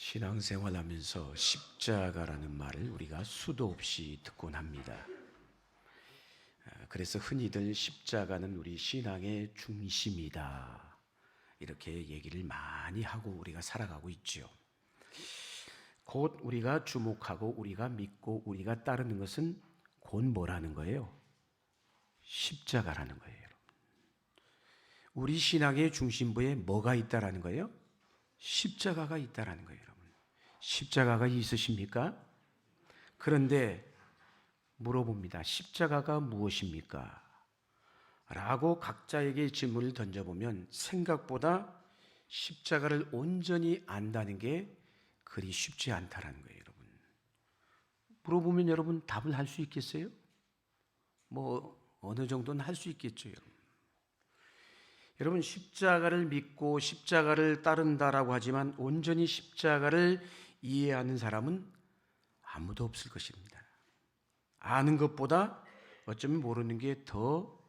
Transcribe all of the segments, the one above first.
신앙생활하면서 십자가라는 말을 우리가 수도 없이 듣곤 합니다. 그래서 흔히들 십자가는 우리 신앙의 중심이다, 이렇게 얘기를 많이 하고 우리가 살아가고 있죠. 곧 우리가 주목하고 우리가 믿고 우리가 따르는 것은 곧 뭐라는 거예요? 십자가라는 거예요. 우리 신앙의 중심부에 뭐가 있다라는 거예요? 십자가가 있다라는 거예요. 여러분, 십자가가 있으십니까? 그런데 물어봅니다. 십자가가 무엇입니까? 라고 각자에게 질문을 던져보면 생각보다 십자가를 온전히 안다는 게 그리 쉽지 않다라는 거예요. 여러분, 물어보면 여러분 답을 할 수 있겠어요? 뭐 어느 정도는 할 수 있겠죠. 여러분, 십자가를 믿고 십자가를 따른다라고 하지만 온전히 십자가를 이해하는 사람은 아무도 없을 것입니다. 아는 것보다 어쩌면 모르는 게 더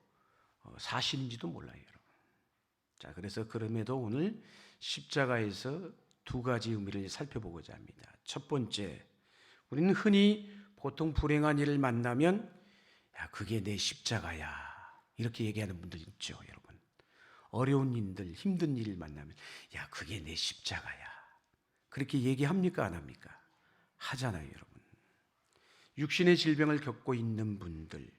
사실인지도 몰라요, 여러분. 자, 그래서 그럼에도 오늘 십자가에서 두 가지 의미를 살펴보고자 합니다. 첫 번째, 우리는 흔히 보통 불행한 일을 만나면 야, 그게 내 십자가야, 이렇게 얘기하는 분들 있죠, 여러분. 어려운 일들, 힘든 일을 만나면 야, 그게 내 십자가야, 그렇게 얘기합니까? 안 합니까? 하잖아요, 여러분. 육신의 질병을 겪고 있는 분들,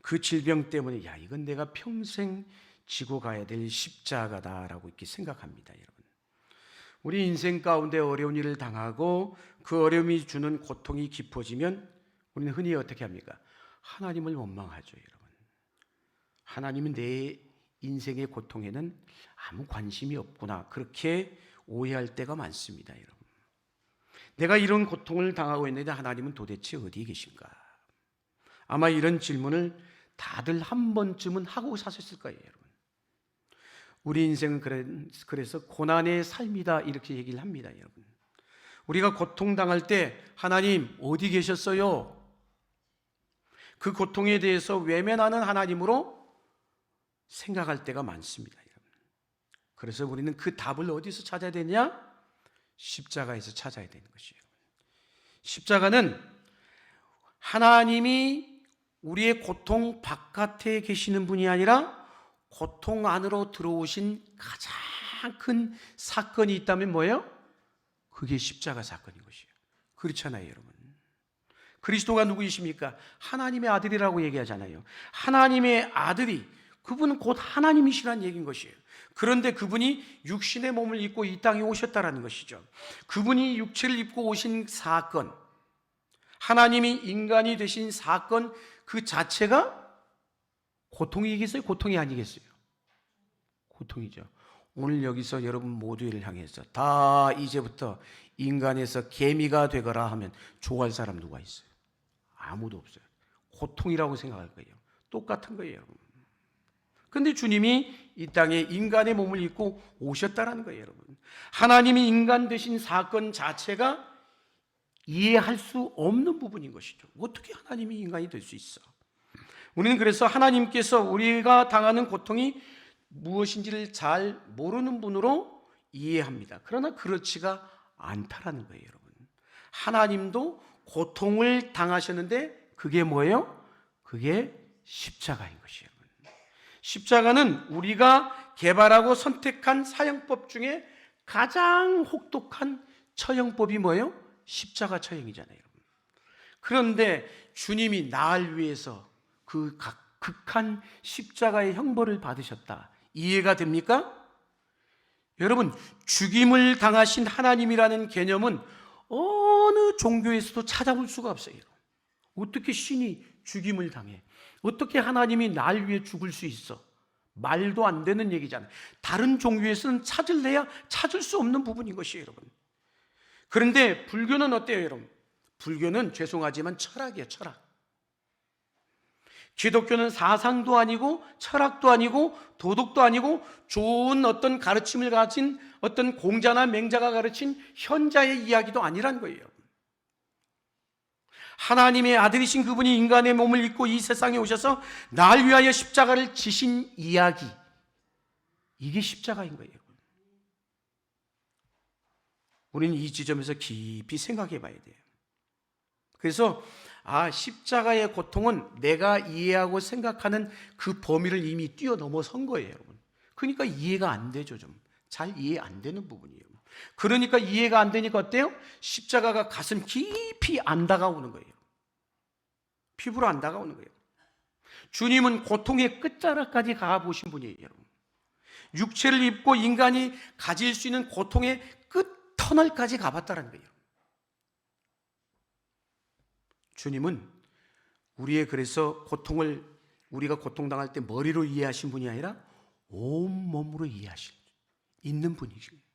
그 질병 때문에 야, 이건 내가 평생 지고 가야 될 십자가다라고 이렇게 생각합니다, 여러분. 우리 인생 가운데 어려운 일을 당하고 그 어려움이 주는 고통이 깊어지면 우리는 흔히 어떻게 합니까? 하나님을 원망하죠, 여러분. 하나님은 내 인생의 고통에는 아무 관심이 없구나, 그렇게 오해할 때가 많습니다, 여러분. 내가 이런 고통을 당하고 있는데 하나님은 도대체 어디에 계신가? 아마 이런 질문을 다들 한 번쯤은 하고 사셨을 거예요, 여러분. 우리 인생은 그래서 고난의 삶이다, 이렇게 얘기를 합니다, 여러분. 우리가 고통당할 때 하나님 어디 계셨어요? 그 고통에 대해서 외면하는 하나님으로 생각할 때가 많습니다, 여러분. 그래서 우리는 그 답을 어디서 찾아야 되냐? 십자가에서 찾아야 되는 것이에요. 십자가는 하나님이 우리의 고통 바깥에 계시는 분이 아니라 고통 안으로 들어오신 가장 큰 사건이 있다면 뭐예요? 그게 십자가 사건인 것이에요. 그렇잖아요, 여러분. 그리스도가 누구이십니까? 하나님의 아들이라고 얘기하잖아요. 하나님의 아들이, 그분은 곧 하나님이시라는 얘기인 것이에요. 그런데 그분이 육신의 몸을 입고 이 땅에 오셨다라는 것이죠. 그분이 육체를 입고 오신 사건, 하나님이 인간이 되신 사건 그 자체가 고통이겠어요? 고통이 아니겠어요? 고통이죠. 오늘 여기서 여러분 모두를 향해서 다 이제부터 인간에서 개미가 되거라 하면 좋아할 사람 누가 있어요? 아무도 없어요. 고통이라고 생각할 거예요. 똑같은 거예요, 여러분. 그런데 주님이 이 땅에 인간의 몸을 입고 오셨다는 거예요, 여러분. 하나님이 인간 되신 사건 자체가 이해할 수 없는 부분인 것이죠. 어떻게 하나님이 인간이 될 수 있어? 우리는 그래서 하나님께서 우리가 당하는 고통이 무엇인지를 잘 모르는 분으로 이해합니다. 그러나 그렇지가 않다라는 거예요, 여러분. 하나님도 고통을 당하셨는데 그게 뭐예요? 그게 십자가인 것이에요. 십자가는 우리가 개발하고 선택한 사형법 중에 가장 혹독한 처형법이 뭐예요? 십자가 처형이잖아요, 여러분. 그런데 주님이 나를 위해서 그 극한 십자가의 형벌을 받으셨다, 이해가 됩니까? 여러분, 죽임을 당하신 하나님이라는 개념은 어느 종교에서도 찾아볼 수가 없어요. 어떻게 신이 죽임을 당해? 어떻게 하나님이 날 위해 죽을 수 있어? 말도 안 되는 얘기잖아요. 다른 종교에서는 찾을래야 찾을 수 없는 부분인 것이에요, 여러분. 그런데 불교는 어때요, 여러분? 불교는 죄송하지만 철학이에요, 철학. 기독교는 사상도 아니고 철학도 아니고 도덕도 아니고 좋은 어떤 가르침을 가진 어떤 공자나 맹자가 가르친 현자의 이야기도 아니란 거예요. 하나님의 아들이신 그분이 인간의 몸을 입고 이 세상에 오셔서 날 위하여 십자가를 지신 이야기, 이게 십자가인 거예요. 우리는 이 지점에서 깊이 생각해 봐야 돼요. 그래서 십자가의 고통은 내가 이해하고 생각하는 그 범위를 이미 뛰어넘어선 거예요, 여러분. 그러니까 이해가 안 되죠, 좀. 잘 이해 안 되는 부분이에요. 그러니까 이해가 안 되니까 어때요? 십자가가 가슴 깊이 안 다가오는 거예요. 피부로 안 다가오는 거예요. 주님은 고통의 끝자락까지 가보신 분이에요, 여러분. 육체를 입고 인간이 가질 수 있는 고통의 끝 터널까지 가봤다는 거예요. 주님은 그래서 우리가 고통당할 때 머리로 이해하신 분이 아니라 온몸으로 이해하신 있는 분이십니다.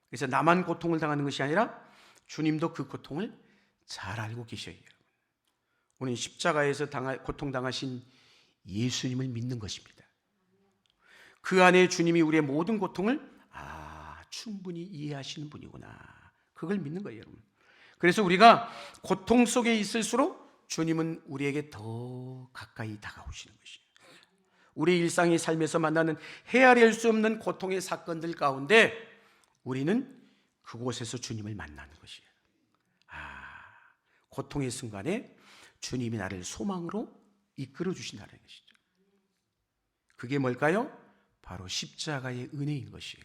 그래서 나만 고통을 당하는 것이 아니라 주님도 그 고통을 잘 알고 계셔요. 우리는 십자가에서 고통당하신 예수님을 믿는 것입니다. 그 안에 주님이 우리의 모든 고통을 충분히 이해하시는 분이구나, 그걸 믿는 거예요, 여러분. 그래서 우리가 고통 속에 있을수록 주님은 우리에게 더 가까이 다가오시는 것이에요. 우리 일상의 삶에서 만나는 헤아릴 수 없는 고통의 사건들 가운데 우리는 그곳에서 주님을 만나는 것이에요. 고통의 순간에 주님이 나를 소망으로 이끌어 주신다는 것이죠. 그게 뭘까요? 바로 십자가의 은혜인 것이에요.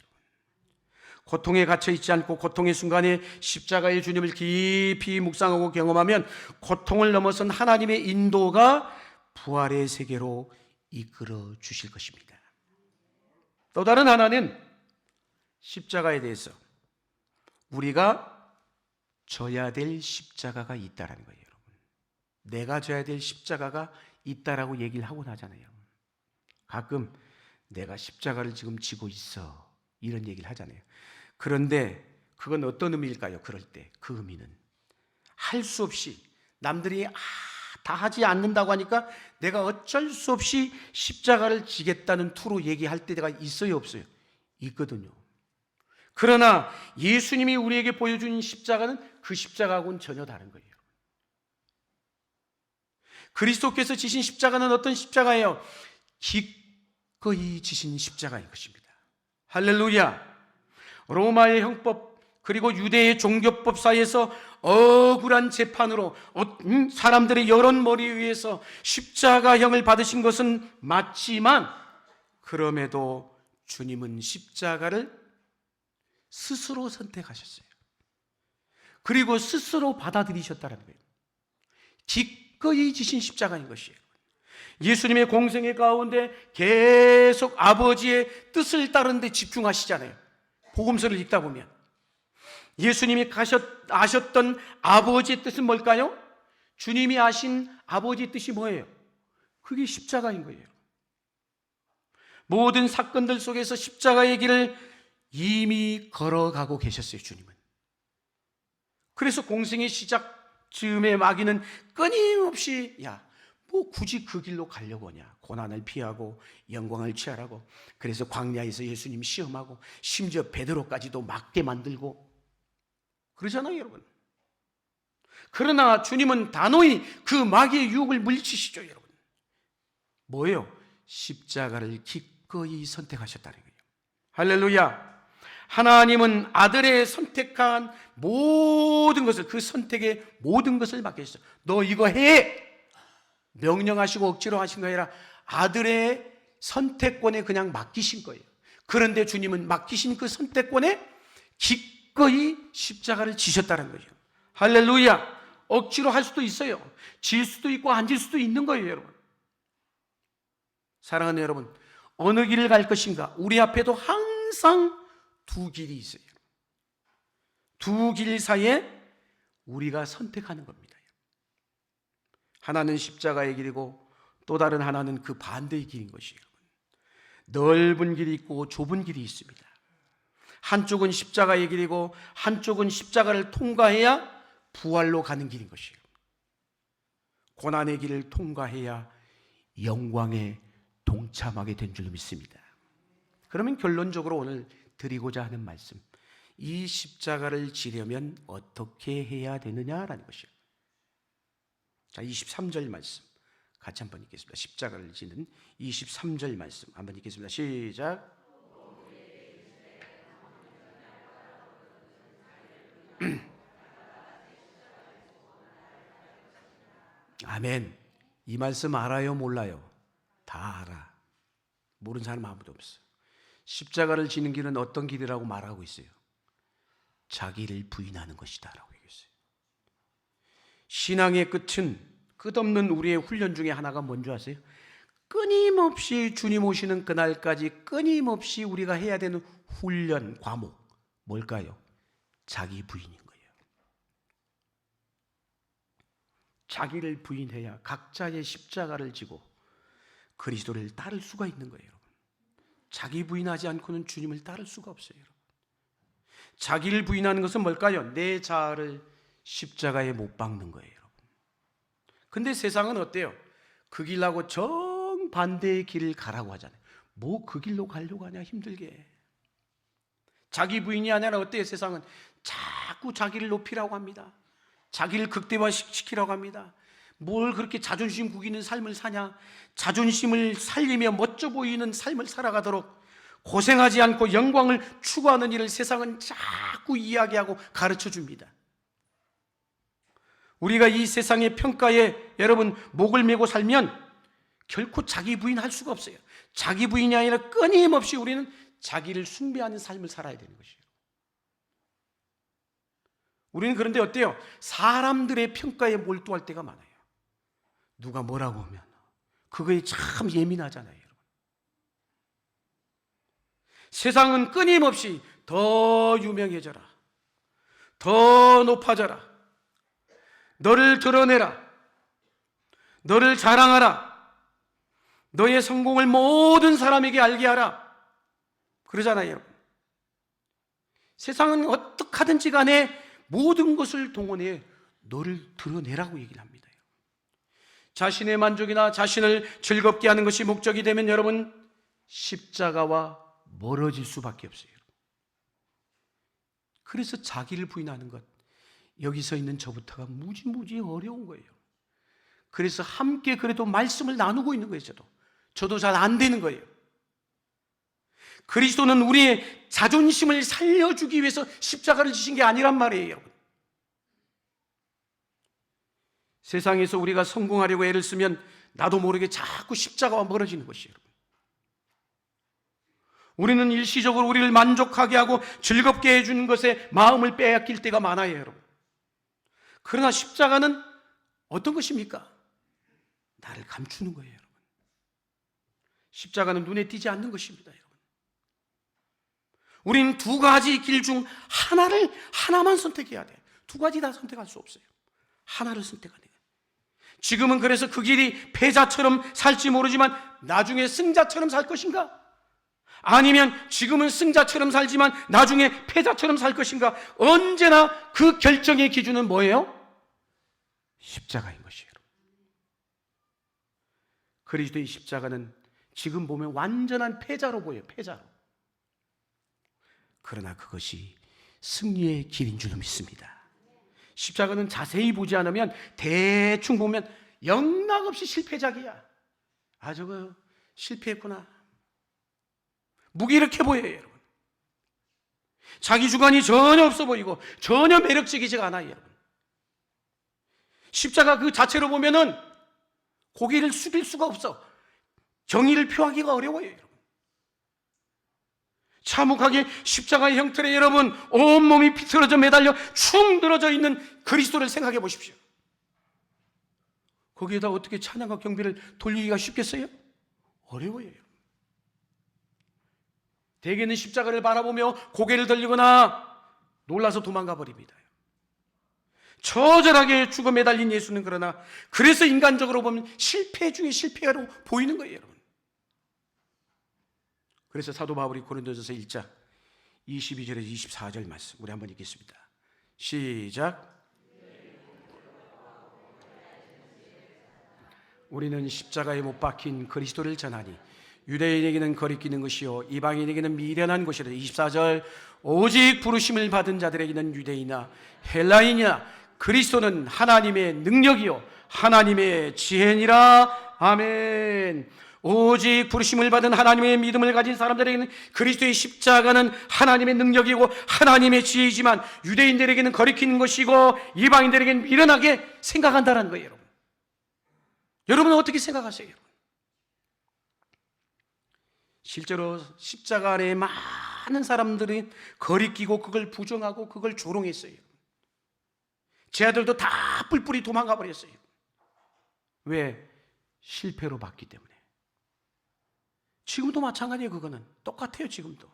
고통에 갇혀 있지 않고 고통의 순간에 십자가의 주님을 깊이 묵상하고 경험하면 고통을 넘어선 하나님의 인도가 부활의 세계로 이끌어 주실 것입니다. 또 다른 하나는 십자가에 대해서 우리가 져야 될 십자가가 있다라는 거예요, 여러분. 내가 져야 될 십자가가 있다라고 얘기를 하고 나잖아요. 가끔 내가 십자가를 지금 지고 있어, 이런 얘기를 하잖아요. 그런데 그건 어떤 의미일까요? 그럴 때 그 의미는 할 수 없이 남들이 다 하지 않는다고 하니까 내가 어쩔 수 없이 십자가를 지겠다는 투로 얘기할 때가 있어요, 없어요? 있거든요. 그러나 예수님이 우리에게 보여준 십자가는 그 십자가하고는 전혀 다른 거예요. 그리스도께서 지신 십자가는 어떤 십자가예요? 기꺼이 지신 십자가인 것입니다. 할렐루야. 로마의 형법 그리고 유대의 종교법 사이에서 억울한 재판으로 사람들의 여론 머리에 의해서 십자가형을 받으신 것은 맞지만, 그럼에도 주님은 십자가를 스스로 선택하셨어요. 그리고 스스로 받아들이셨다는 거예요. 기꺼이 지신 십자가인 것이에요. 예수님의 공생의 가운데 계속 아버지의 뜻을 따르는 데 집중하시잖아요. 복음서를 읽다 보면 예수님이 아셨던 아버지의 뜻은 뭘까요? 주님이 아신 아버지의 뜻이 뭐예요? 그게 십자가인 거예요. 모든 사건들 속에서 십자가의 길을 이미 걸어가고 계셨어요, 주님은. 그래서 공생의 시작 즈음에 마귀는 끊임없이 굳이 그 길로 가려고 하냐, 고난을 피하고 영광을 취하라고. 그래서 광야에서 예수님 시험하고 심지어 베드로까지도 막게 만들고 그러잖아요, 여러분. 그러나 주님은 단호히 그 마귀의 유혹을 물리치시죠, 여러분. 뭐예요? 십자가를 기꺼이 선택하셨다는 거예요. 할렐루야. 하나님은 아들의 선택한 모든 것을, 그 선택의 모든 것을 맡기셨어요. 너 이거 해! 명령하시고 억지로 하신 거 아니라 아들의 선택권에 그냥 맡기신 거예요. 그런데 주님은 맡기신 그 선택권에 기꺼이 십자가를 지셨다는 거죠. 할렐루야. 억지로 할 수도 있어요. 질 수도 있고 안 질 수도 있는 거예요, 여러분. 사랑하는 여러분, 어느 길을 갈 것인가? 우리 앞에도 항상 두 길이 있어요. 두 길 사이에 우리가 선택하는 겁니다. 하나는 십자가의 길이고 또 다른 하나는 그 반대의 길인 것이에요. 넓은 길이 있고 좁은 길이 있습니다. 한쪽은 십자가의 길이고 한쪽은 십자가를 통과해야 부활로 가는 길인 것이에요. 고난의 길을 통과해야 영광에 동참하게 된 줄 믿습니다. 그러면 결론적으로 오늘 드리고자 하는 말씀, 이 십자가를 지려면 어떻게 해야 되느냐라는 것이에요. 자, 23절 말씀 같이 한번 읽겠습니다. 십자가를 지는 23절 말씀 한번 읽겠습니다. 시작. 아멘. 이 말씀 알아요, 몰라요? 다 알아. 모르는 사람 아무도 없어. 십자가를 지는 길은 어떤 길이라고 말하고 있어요? 자기를 부인하는 것이다 라고 얘기했어요. 신앙의 끝은 끝없는 우리의 훈련 중에 하나가 뭔지 아세요? 끊임없이 주님 오시는 그날까지 끊임없이 우리가 해야 되는 훈련 과목 뭘까요? 자기 부인인 거예요. 자기를 부인해야 각자의 십자가를 지고 그리스도를 따를 수가 있는 거예요. 여러분. 자기 부인하지 않고는 주님을 따를 수가 없어요. 여러분. 자기를 부인하는 것은 뭘까요? 내 자아를 십자가에 못 박는 거예요. 여러분. 근데 세상은 어때요? 그 길하고 정반대의 길을 가라고 하잖아요. 뭐 그 길로 가려고 하냐, 힘들게. 자기 부인이 아니라 어때요? 세상은 자꾸 자기를 높이라고 합니다. 자기를 극대화시키라고 합니다. 뭘 그렇게 자존심 구기는 삶을 사냐? 자존심을 살리며 멋져 보이는 삶을 살아가도록 고생하지 않고 영광을 추구하는 일을 세상은 자꾸 이야기하고 가르쳐 줍니다. 우리가 이 세상의 평가에 여러분 목을 메고 살면 결코 자기 부인할 수가 없어요. 자기 부인이 아니라 끊임없이 우리는 자기를 숭배하는 삶을 살아야 되는 것이에요. 우리는 그런데 어때요? 사람들의 평가에 몰두할 때가 많아요. 누가 뭐라고 하면 그거에 참 예민하잖아요. 여러분. 세상은 끊임없이 더 유명해져라, 더 높아져라, 너를 드러내라, 너를 자랑하라, 너의 성공을 모든 사람에게 알게 하라, 그러잖아요. 여러분. 세상은 어떻게 하든지 간에 모든 것을 동원해 너를 드러내라고 얘기를 합니다. 자신의 만족이나 자신을 즐겁게 하는 것이 목적이 되면 여러분 십자가와 멀어질 수밖에 없어요. 그래서 자기를 부인하는 것, 여기 서 있는 저부터가 무지무지 어려운 거예요. 그래서 함께 그래도 말씀을 나누고 있는 거예요. 저도 잘 안 되는 거예요. 그리스도는 우리의 자존심을 살려주기 위해서 십자가를 지신 게 아니란 말이에요. 여러분. 세상에서 우리가 성공하려고 애를 쓰면 나도 모르게 자꾸 십자가와 멀어지는 것이에요. 여러분. 우리는 일시적으로 우리를 만족하게 하고 즐겁게 해주는 것에 마음을 빼앗길 때가 많아요. 여러분. 그러나 십자가는 어떤 것입니까? 나를 감추는 거예요. 여러분. 십자가는 눈에 띄지 않는 것입니다. 여러분. 우리는 두 가지 길 중 하나만 선택해야 돼. 두 가지 다 선택할 수 없어요. 하나를 선택하는 거예요. 지금은 그래서 그 길이 패자처럼 살지 모르지만 나중에 승자처럼 살 것인가? 아니면 지금은 승자처럼 살지만 나중에 패자처럼 살 것인가? 언제나 그 결정의 기준은 뭐예요? 십자가인 것이에요. 그리스도의 십자가는 지금 보면 완전한 패자로 보여요. 패자로. 그러나 그것이 승리의 길인 줄 믿습니다. 십자가는 자세히 보지 않으면 대충 보면 영락없이 실패작이야. 아, 저거 실패했구나. 무기력해 보여요, 여러분. 자기 주관이 전혀 없어 보이고 전혀 매력적이지가 않아요, 여러분. 십자가 그 자체로 보면은 고개를 숙일 수가 없어. 정의를 표하기가 어려워요, 여러분. 참혹하게 십자가의 형태로 여러분 온몸이 비틀어져 매달려 축 늘어져 있는 그리스도를 생각해 보십시오. 거기에다 어떻게 찬양과 경배를 돌리기가 쉽겠어요? 어려워요. 여러분. 대개는 십자가를 바라보며 고개를 돌리거나 놀라서 도망가 버립니다. 처절하게 죽어 매달린 예수는 그러나 그래서 인간적으로 보면 실패 중에 실패로 보이는 거예요, 여러분. 그래서 사도 바울이 고린도전서 1장 22절에서 24절 말씀 우리 한번 읽겠습니다. 시작. 우리는 십자가에 못 박힌 그리스도를 전하니 유대인에게는 거리끼는 것이요 이방인에게는 미련한 것이라. 24절. 오직 부르심을 받은 자들에게는 유대인이나 헬라인이나 그리스도는 하나님의 능력이요 하나님의 지혜니라. 아멘. 오직 부르심을 받은 하나님의 믿음을 가진 사람들에게는 그리스도의 십자가는 하나님의 능력이고 하나님의 지혜이지만 유대인들에게는 거리끼는 것이고 이방인들에게는 미련하게 생각한다는 거예요. 여러분. 여러분은 어떻게 생각하세요? 실제로 십자가 안에 많은 사람들이 거리끼고 그걸 부정하고 그걸 조롱했어요. 제 아들도 다 뿔뿔이 도망가 버렸어요. 왜? 실패로 봤기 때문에. 지금도 마찬가지예요. 그거는 똑같아요. 지금도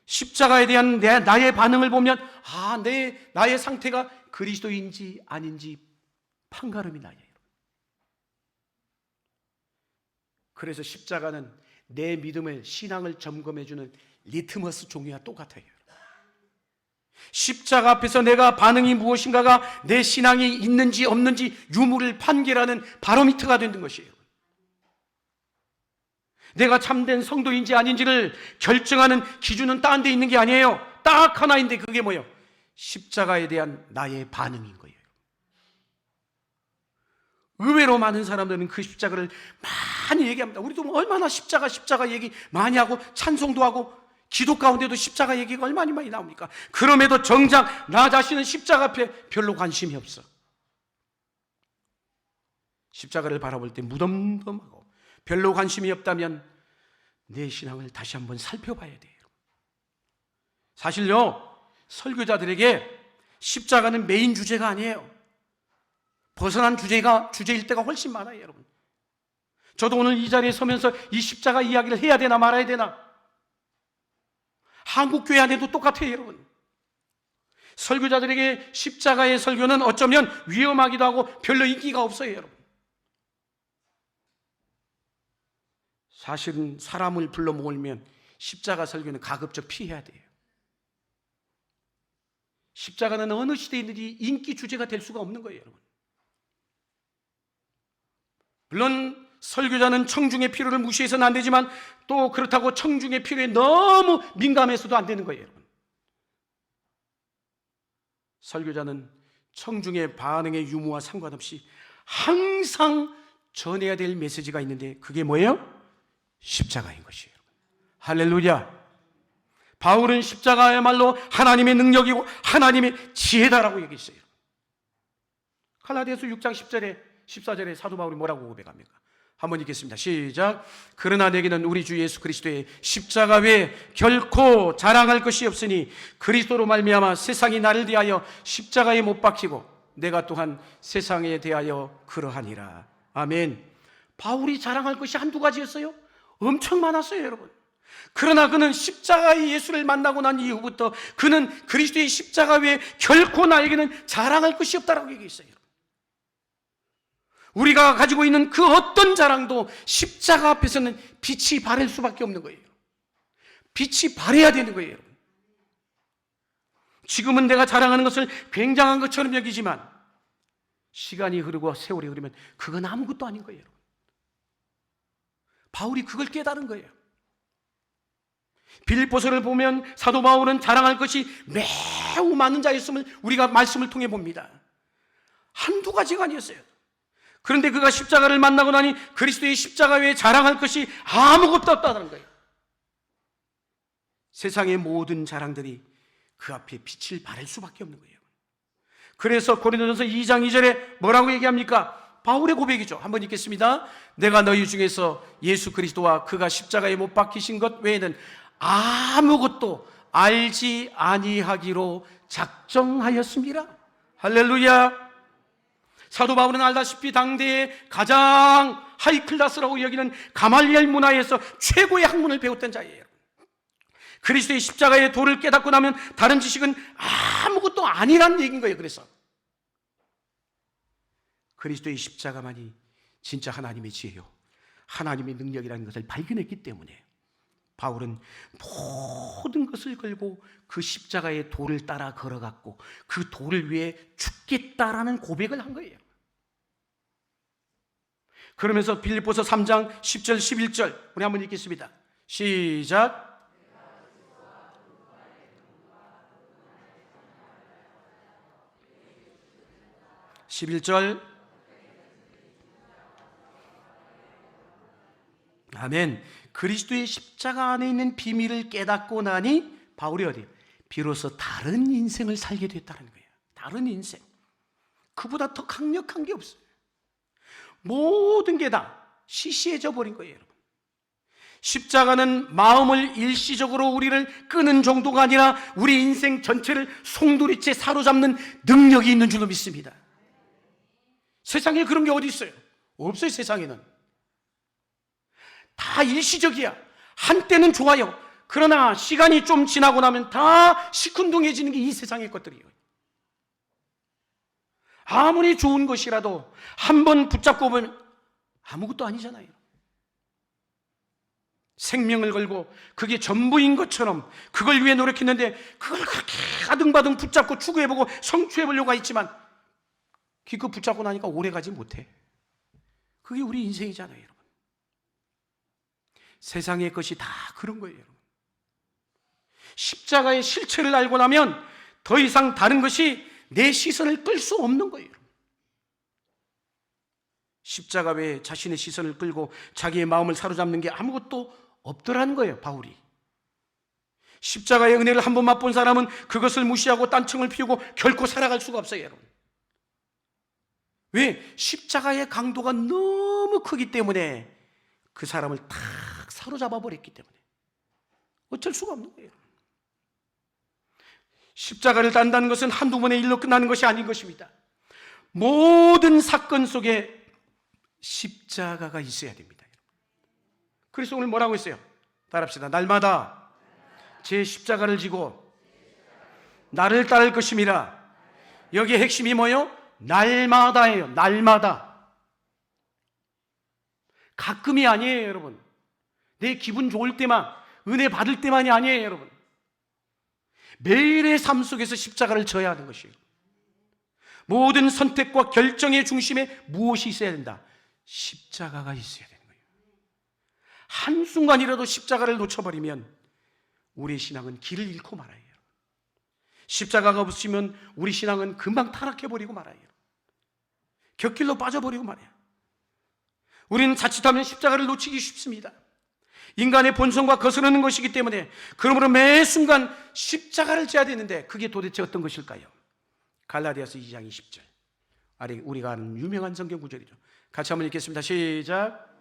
십자가에 대한 나의 반응을 보면 나의 상태가 그리스도인지 아닌지 판가름이 나요. 그래서 십자가는 내 믿음을, 신앙을 점검해주는 리트머스 종이와 똑같아요. 십자가 앞에서 내가 반응이 무엇인가가 내 신앙이 있는지 없는지 유무를 판결하는 바로미터가 되는 것이에요. 내가 참된 성도인지 아닌지를 결정하는 기준은 딴 데 있는 게 아니에요. 딱 하나인데 그게 뭐예요? 십자가에 대한 나의 반응인 거예요. 의외로 많은 사람들은 그 십자가를 많이 얘기합니다. 우리도 얼마나 십자가 얘기 많이 하고 찬송도 하고 기도 가운데도 십자가 얘기가 얼마나 많이 나옵니까? 그럼에도 정작 나 자신은 십자가 앞에 별로 관심이 없어. 십자가를 바라볼 때 무덤덤하고 별로 관심이 없다면 내 신앙을 다시 한번 살펴봐야 돼요. 사실요, 설교자들에게 십자가는 메인 주제가 아니에요. 벗어난 주제일 때가 훨씬 많아요, 여러분. 저도 오늘 이 자리에 서면서 이 십자가 이야기를 해야 되나 말아야 되나? 한국교회 안에도 똑같아요, 여러분. 설교자들에게 십자가의 설교는 어쩌면 위험하기도 하고 별로 인기가 없어요, 여러분. 사실은 사람을 불러 모으면 십자가 설교는 가급적 피해야 돼요. 십자가는 어느 시대이든지 인기 주제가 될 수가 없는 거예요, 여러분. 물론 설교자는 청중의 필요를 무시해서는 안 되지만 또 그렇다고 청중의 필요에 너무 민감해서도 안 되는 거예요, 여러분. 설교자는 청중의 반응의 유무와 상관없이 항상 전해야 될 메시지가 있는데 그게 뭐예요? 십자가인 것이에요. 할렐루야. 바울은 십자가야말로 하나님의 능력이고 하나님의 지혜다라고 얘기했어요. 갈라디아서 6장 10절에 14절에 사도 바울이 뭐라고 고백합니까? 한번 읽겠습니다. 시작. 그러나 내게는 우리 주 예수 그리스도의 십자가 외에 결코 자랑할 것이 없으니 그리스도로 말미암아 세상이 나를 대하여 십자가에 못 박히고 내가 또한 세상에 대하여 그러하니라. 아멘. 바울이 자랑할 것이 한두 가지였어요? 엄청 많았어요, 여러분. 그러나 그는 십자가의 예수를 만나고 난 이후부터 그는 그리스도의 십자가 외에 결코 나에게는 자랑할 것이 없다라고 얘기했어요. 우리가 가지고 있는 그 어떤 자랑도 십자가 앞에서는 빛이 바랄 수밖에 없는 거예요. 빛이 발해야 되는 거예요, 여러분. 지금은 내가 자랑하는 것을 굉장한 것처럼 여기지만 시간이 흐르고 세월이 흐르면 그건 아무것도 아닌 거예요, 여러분. 바울이 그걸 깨달은 거예요. 빌립보서를 보면 사도 바울은 자랑할 것이 매우 많은 자였음을 우리가 말씀을 통해 봅니다. 한두 가지가 아니었어요. 그런데 그가 십자가를 만나고 나니 그리스도의 십자가 외에 자랑할 것이 아무것도 없다는 거예요. 세상의 모든 자랑들이 그 앞에 빛을 발할 수밖에 없는 거예요. 그래서 고린도전서 2장 2절에 뭐라고 얘기합니까? 바울의 고백이죠. 한번 읽겠습니다. 내가 너희 중에서 예수 그리스도와 그가 십자가에 못 박히신 것 외에는 아무것도 알지 아니하기로 작정하였습니다. 할렐루야. 사도 바울은 알다시피 당대의 가장 하이클래스라고 여기는 가말리엘 문화에서 최고의 학문을 배웠던 자예요. 그리스도의 십자가의 도를 깨닫고 나면 다른 지식은 아무것도 아니라는 얘기인 거예요. 그래서 그리스도의 십자가만이 진짜 하나님의 지혜요, 하나님의 능력이라는 것을 발견했기 때문에 바울은 모든 것을 걸고 그 십자가의 도를 따라 걸어갔고 그 도를 위해 죽겠다라는 고백을 한 거예요. 그러면서 빌립보서 3장 10절 11절 우리 한번 읽겠습니다. 시작. (11절) 아멘. 그리스도의 십자가 안에 있는 비밀을 깨닫고 나니 바울이 어디? 비로소 다른 인생을 살게 됐다는 거예요. 다른 인생. 그보다 더 강력한 게 없어요. 모든 게 다 시시해져 버린 거예요, 여러분. 십자가는 마음을 일시적으로 우리를 끄는 정도가 아니라 우리 인생 전체를 송두리째 사로잡는 능력이 있는 줄로 믿습니다. 세상에 그런 게 어디 있어요? 없어요. 세상에는 다 일시적이야. 한때는 좋아요. 그러나 시간이 좀 지나고 나면 다 시큰둥해지는 게 이 세상의 것들이에요. 아무리 좋은 것이라도 한번 붙잡고 보면 아무것도 아니잖아요. 생명을 걸고 그게 전부인 것처럼 그걸 위해 노력했는데 그걸 그렇게 아등바등 붙잡고 추구해보고 성취해보려고 했지만 기껏 붙잡고 나니까 오래가지 못해. 그게 우리 인생이잖아요, 여러분. 세상의 것이 다 그런 거예요, 여러분. 십자가의 실체를 알고 나면 더 이상 다른 것이 내 시선을 끌 수 없는 거예요. 십자가 외에 자신의 시선을 끌고 자기의 마음을 사로잡는 게 아무것도 없더라는 거예요, 바울이. 십자가의 은혜를 한 번 맛본 사람은 그것을 무시하고 딴청을 피우고 결코 살아갈 수가 없어요, 여러분. 왜? 십자가의 강도가 너무 크기 때문에 그 사람을 탁 사로잡아 버렸기 때문에 어쩔 수가 없는 거예요. 십자가를 딴다는 것은 한두 번의 일로 끝나는 것이 아닌 것입니다. 모든 사건 속에 십자가가 있어야 됩니다. 그래서 오늘 뭐라고 했어요? 따라합시다. 날마다 제 십자가를 지고 나를 따를 것임이라. 여기에 핵심이 뭐예요? 날마다예요. 날마다. 가끔이 아니에요, 여러분. 내 기분 좋을 때만, 은혜 받을 때만이 아니에요, 여러분. 매일의 삶 속에서 십자가를 져야 하는 것이에요. 모든 선택과 결정의 중심에 무엇이 있어야 된다? 십자가가 있어야 되는 거예요. 한순간이라도 십자가를 놓쳐버리면 우리의 신앙은 길을 잃고 말아요. 십자가가 없으면 우리 신앙은 금방 타락해버리고 말아요. 곁길로 빠져버리고 말아요. 우리는 자칫하면 십자가를 놓치기 쉽습니다. 인간의 본성과 거스르는 것이기 때문에 그러므로 매 순간 십자가를 져야 되는데 그게 도대체 어떤 것일까요? 갈라디아서 2장 20절. 우리가 아는 유명한 성경 구절이죠. 같이 한번 읽겠습니다. 시작.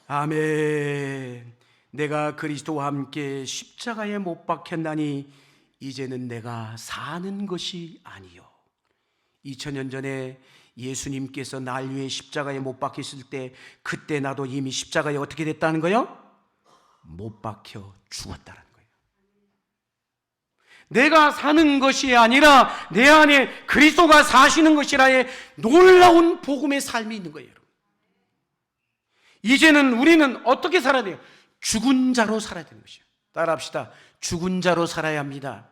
아멘. 내가 그리스도와 함께 십자가에 못 박혔나니 이제는 내가 사는 것이 아니요 2000년 전에 예수님께서 날 위해 십자가에 못 박혔을 때 그때 나도 이미 십자가에 어떻게 됐다는 거예요? 못 박혀 죽었다는 거예요. 내가 사는 것이 아니라 내 안에 그리스도가 사시는 것이라의 놀라운 복음의 삶이 있는 거예요. 이제는 우리는 어떻게 살아야 돼요? 죽은 자로 살아야 되는 것이에요. 따라합시다. 죽은 자로 살아야 합니다.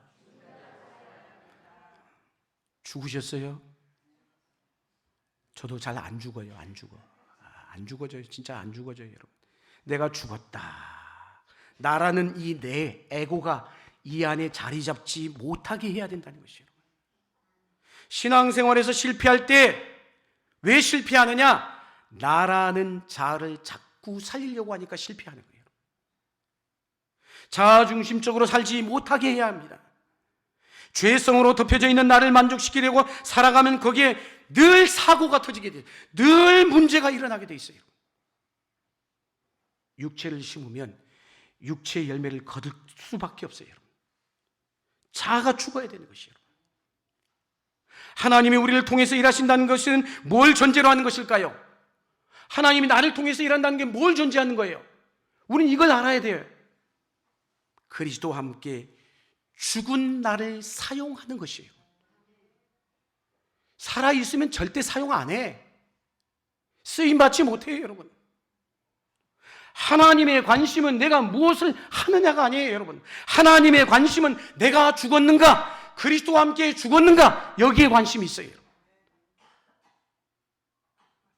죽으셨어요? 저도 잘 안 죽어요. 안 죽어져요. 진짜 안 죽어져요, 여러분. 내가 죽었다. 나라는 이 내 에고가 이 안에 자리 잡지 못하게 해야 된다는 것이에요. 신앙생활에서 실패할 때 왜 실패하느냐? 나라는 자아를 자꾸 살리려고 하니까 실패하는 거예요. 자아중심적으로 살지 못하게 해야 합니다. 죄성으로 덮여져 있는 나를 만족시키려고 살아가면 거기에 늘 사고가 터지게 돼요. 늘 문제가 일어나게 돼 있어요. 육체를 심으면 육체의 열매를 거둘 수밖에 없어요. 자아가 죽어야 되는 것이에요. 하나님이 우리를 통해서 일하신다는 것은 뭘 전제로 하는 것일까요? 하나님이 나를 통해서 일한다는 게 뭘 전제하는 거예요? 우리는 이걸 알아야 돼요. 그리스도와 함께 죽은 나를 사용하는 것이에요. 살아있으면 절대 사용 안 해. 쓰임받지 못해요, 여러분. 하나님의 관심은 내가 무엇을 하느냐가 아니에요, 여러분. 하나님의 관심은 내가 죽었는가, 그리스도와 함께 죽었는가, 여기에 관심이 있어요.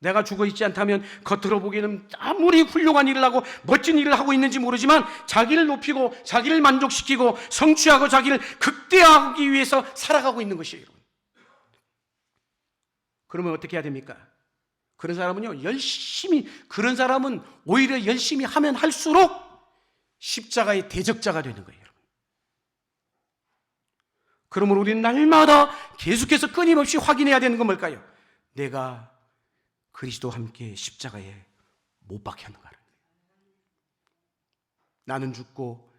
내가 죽어있지 않다면 겉으로 보기에는 아무리 훌륭한 일을 하고 멋진 일을 하고 있는지 모르지만 자기를 높이고 자기를 만족시키고 성취하고 자기를 극대화하기 위해서 살아가고 있는 것이에요. 그러면 어떻게 해야 됩니까? 그런 사람은요, 그런 사람은 오히려 열심히 하면 할수록 십자가의 대적자가 되는 거예요. 그러므로 우리는 날마다 계속해서 끊임없이 확인해야 되는 건 뭘까요? 내가 그리스도와 함께 십자가에 못 박혔는가? 나는 죽고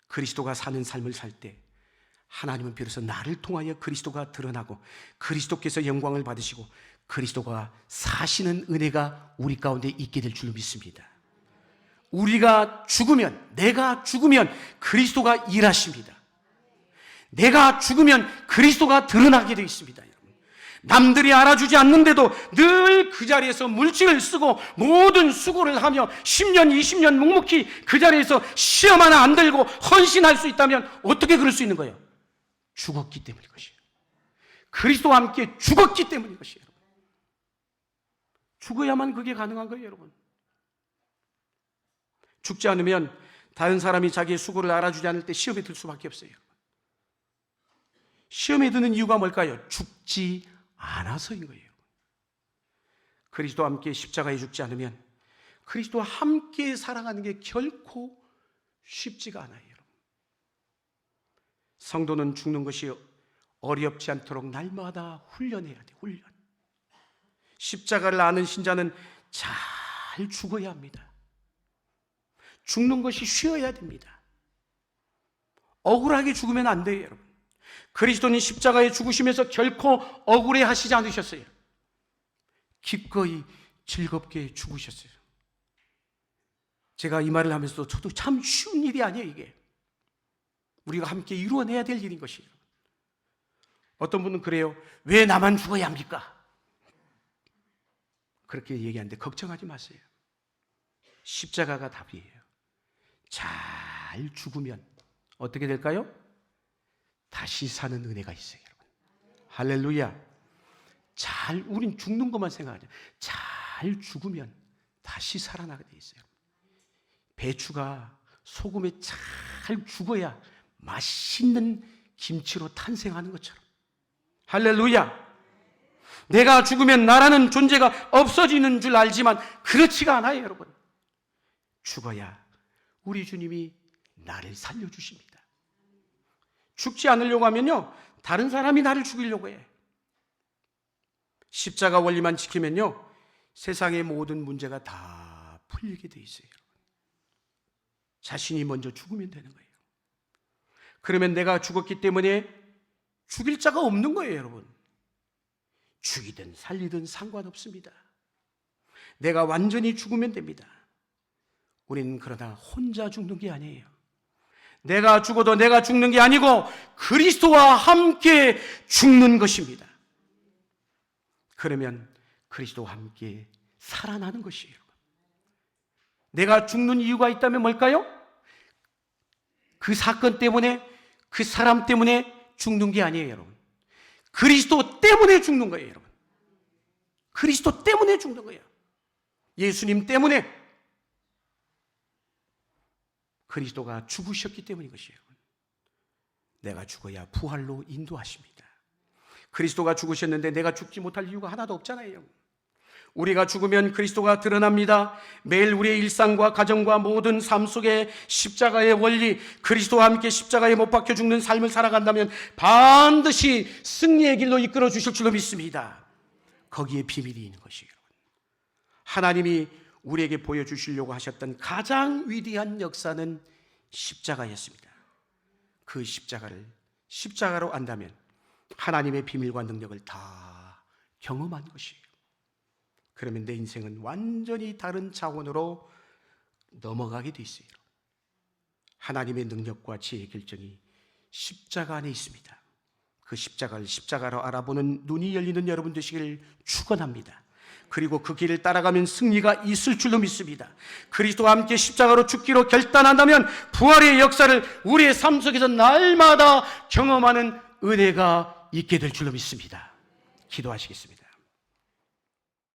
그리스도가 사는 삶을 살 때 하나님은 비로소 나를 통하여 그리스도가 드러나고 그리스도께서 영광을 받으시고 그리스도가 사시는 은혜가 우리 가운데 있게 될 줄로 믿습니다. 우리가 죽으면, 내가 죽으면 그리스도가 일하십니다. 내가 죽으면 그리스도가 드러나게 되어 있습니다. 남들이 알아주지 않는데도 늘 그 자리에서 물질을 쓰고 모든 수고를 하며 10년, 20년 묵묵히 그 자리에서 시험 하나 안 들고 헌신할 수 있다면 어떻게 그럴 수 있는 거예요? 죽었기 때문인 것이에요. 그리스도와 함께 죽었기 때문인 것이에요. 죽어야만 그게 가능한 거예요, 여러분. 죽지 않으면 다른 사람이 자기의 수고를 알아주지 않을 때 시험에 들 수밖에 없어요. 시험에 드는 이유가 뭘까요? 죽지 않아서인 거예요. 그리스도와 함께 십자가에 죽지 않으면 그리스도와 함께 살아가는 게 결코 쉽지가 않아요. 여러분. 성도는 죽는 것이 어렵지 않도록 날마다 훈련해야 돼요. 훈련. 십자가를 아는 신자는 잘 죽어야 합니다. 죽는 것이 쉬어야 됩니다. 억울하게 죽으면 안 돼요, 여러분. 그리스도는 십자가에 죽으시면서 결코 억울해 하시지 않으셨어요. 기꺼이 즐겁게 죽으셨어요. 제가 이 말을 하면서도 저도 참 쉬운 일이 아니에요, 이게. 우리가 함께 이루어내야 될 일인 것이에요. 어떤 분은 그래요. 왜 나만 죽어야 합니까? 그렇게 얘기하는데 걱정하지 마세요. 십자가가 답이에요. 잘 죽으면 어떻게 될까요? 다시 사는 은혜가 있어요, 여러분. 할렐루야. 우린 죽는 것만 생각하죠. 잘 죽으면 다시 살아나게 돼 있어요. 배추가 소금에 잘 죽어야 맛있는 김치로 탄생하는 것처럼. 할렐루야. 내가 죽으면 나라는 존재가 없어지는 줄 알지만 그렇지가 않아요, 여러분. 죽어야 우리 주님이 나를 살려주십니다. 죽지 않으려고 하면요, 다른 사람이 나를 죽이려고 해. 십자가 원리만 지키면요, 세상의 모든 문제가 다 풀리게 돼 있어요. 자신이 먼저 죽으면 되는 거예요. 그러면 내가 죽었기 때문에 죽일 자가 없는 거예요, 여러분. 죽이든 살리든 상관없습니다. 내가 완전히 죽으면 됩니다. 우리는 그러나 혼자 죽는 게 아니에요. 내가 죽어도 내가 죽는 게 아니고 그리스도와 함께 죽는 것입니다. 그러면 그리스도와 함께 살아나는 것이에요. 내가 죽는 이유가 있다면 뭘까요? 그 사건 때문에, 그 사람 때문에 죽는 게 아니에요, 여러분. 그리스도 때문에 죽는 거예요, 여러분. 그리스도 때문에 죽는 거예요. 예수님 때문에. 그리스도가 죽으셨기 때문인 것이에요. 내가 죽어야 부활로 인도하십니다. 그리스도가 죽으셨는데 내가 죽지 못할 이유가 하나도 없잖아요. 우리가 죽으면 그리스도가 드러납니다. 매일 우리의 일상과 가정과 모든 삶 속에 십자가의 원리, 그리스도와 함께 십자가에 못 박혀 죽는 삶을 살아간다면 반드시 승리의 길로 이끌어 주실 줄로 믿습니다. 거기에 비밀이 있는 것이에요. 하나님이 우리에게 보여주시려고 하셨던 가장 위대한 역사는 십자가였습니다. 그 십자가를 십자가로 안다면 하나님의 비밀과 능력을 다 경험한 것이에요. 그러면 내 인생은 완전히 다른 차원으로 넘어가게 돼 있어요. 하나님의 능력과 지혜의 결정이 십자가 안에 있습니다. 그 십자가를 십자가로 알아보는 눈이 열리는 여러분 되시기를 축원합니다. 그리고 그 길을 따라가면 승리가 있을 줄로 믿습니다. 그리스도와 함께 십자가로 죽기로 결단한다면 부활의 역사를 우리의 삶 속에서 날마다 경험하는 은혜가 있게 될 줄로 믿습니다. 기도하시겠습니다.